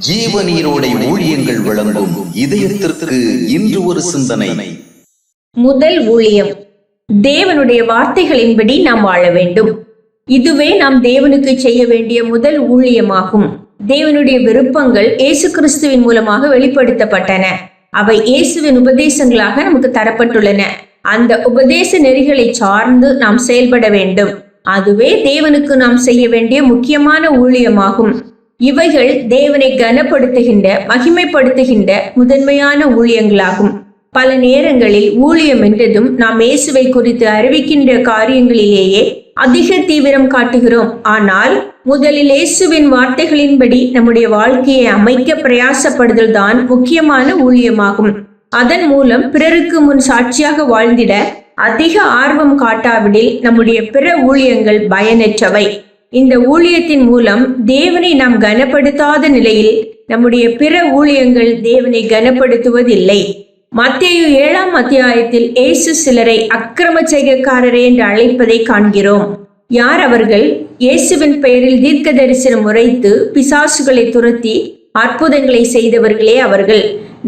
ஜீவநீரோடை ஊழியங்கள் வழங்கும் இதயத்திற்கு இன்று ஒரு சிந்தனை. முதல் ஊழியம். தேவனுடைய வார்த்தைகளின்படி நாம் வாழ வேண்டும். இதுவே நாம் தேவனுக்கு செய்ய வேண்டிய முதல் ஊழியமாகும். தேவனுடைய விருப்பங்கள் இயேசு கிறிஸ்துவின் மூலமாக வெளிப்படுத்தப்பட்டன. அவை இயேசுவின் உபதேசங்களாக நமக்கு தரப்பட்டுள்ளன. அந்த உபதேச நெறிகளை சார்ந்து நாம் செயல்பட வேண்டும். அதுவே தேவனுக்கு நாம் செய்ய வேண்டிய முக்கியமான ஊழியமாகும். இவைகள் தேவனை கனப்படுத்துகின்ற, மகிமைப்படுத்துகின்ற முதன்மையான ஊழியங்களாகும். பல நேரங்களில் ஊழியம் என்றதும் நாம் இயேசுவை குறித்து அறிவிக்கின்ற காரியங்களிலேயே அதிக தீவிரம் காட்டுகிறோம். ஆனால் முதலில் இயேசுவின் வார்த்தைகளின்படி நம்முடைய வாழ்க்கையை அமைக்க பிரயாசப்படுதல் தான் முக்கியமான ஊழியமாகும். அதன் மூலம் பிறருக்கு முன் சாட்சியாக வாழ்ந்திட அதிக ஆர்வம் காட்டாவிடில் நம்முடைய பிற ஊழியங்கள் பயனற்றவை. இந்த ஊழியத்தின் மூலம் தேவனை நாம் கனப்படுத்தாத நிலையில் நம்முடைய பிற ஊழியங்கள் தேவனை கனப்படுத்துவதில்லை. மத்தேயு 7ஆம் அத்தியாயத்தில் இயேசு சிலரை அக்கிரம செய்கைக்காரரே என்று அழைப்பதை காண்கிறோம். யார் அவர்கள்? இயேசுவின் பெயரில் தீர்க்க தரிசனம் உரைத்து பிசாசுகளை துரத்தி அற்புதங்களை செய்தவர்களே அவர்கள்.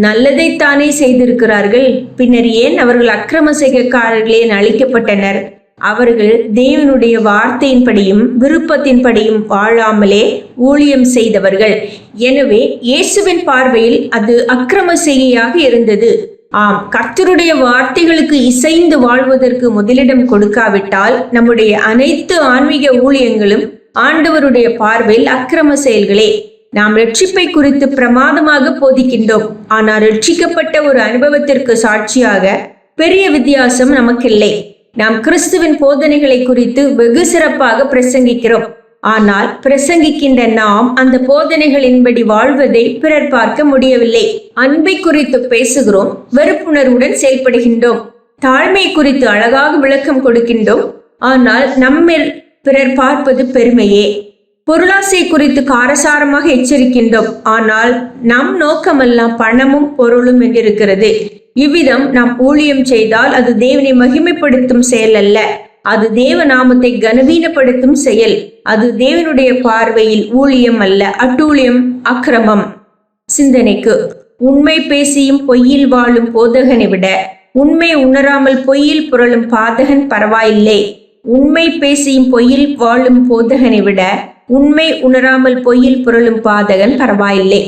நல்லதைத்தானே செய்திருக்கிறார்கள். பின்னர் ஏன் அவர்கள் அக்கிரம செய்கைக்காரர்களே என அழைக்கப்பட்டனர்? அவர்கள் தேவனுடைய வார்த்தையின்படியும் விருப்பத்தின்படியும் வாழாமலே ஊழியம் செய்தவர்கள். எனவே இயேசுவின் பார்வையில் அது அக்கிரம செய்கையாக இருந்தது. ஆம், கர்த்தருடைய வார்த்தைகளுக்கு இசைந்து வாழ்வதற்கு முதலிடம் கொடுக்காவிட்டால் நம்முடைய அனைத்து ஆன்மீக ஊழியங்களும் ஆண்டவருடைய பார்வையில் அக்கிரம செயல்களே. நாம் ரட்சிப்பை குறித்து பிரமாதமாக போதிக்கின்றோம். ஆனால் ரட்சிக்கப்பட்ட ஒரு அனுபவத்திற்கு சாட்சியாக பெரிய வித்தியாசம் நமக்கில்லை. நாம் கிறிஸ்துவின் போதனைகளை குறித்து வெகு சிறப்பாக பிரசங்கிக்கிறோம். ஆனால் பிரசங்கிக்கின்ற நாம் அந்த போதனைகளின்படி வாழ்வதை பிறர் பார்க்க முடியவில்லை. அன்பை குறித்து பேசுகிறோம், வெறுப்புணர்வுடன் செயல்படுகின்றோம். தாழ்மை குறித்து அழகாக விளக்கம் கொடுக்கின்றோம். ஆனால் நம்மில் பிறர் பார்ப்பது பெருமையே. பொருளாசை குறித்து காரசாரமாக எச்சரிக்கின்றோம். ஆனால் நம் நோக்கமெல்லாம் பணமும் பொருளும் என்றிருக்கிறது. இவ்விதம் நாம் ஊழியம் செய்தால் அது தேவனை மகிமைப்படுத்தும் செயல் அல்ல. அது தேவ நாமத்தை கனவீனப்படுத்தும் செயல். அது தேவனுடைய பார்வையில் ஊழியம் அல்ல, அட்டூழியம், அக்கிரமம். சிந்தனைக்கு: உண்மை பேசியும் பொய்யில் வாழும் போதகனை விட உண்மை உணராமல் பொய்யில் புரளும் பாதகன் பரவாயில்லை. உண்மை பேசியும் பொய்யில் வாழும் போதகனை விட உண்மை உணராமல் பொய்யில் புரளும் பாதகன் பரவாயில்லை.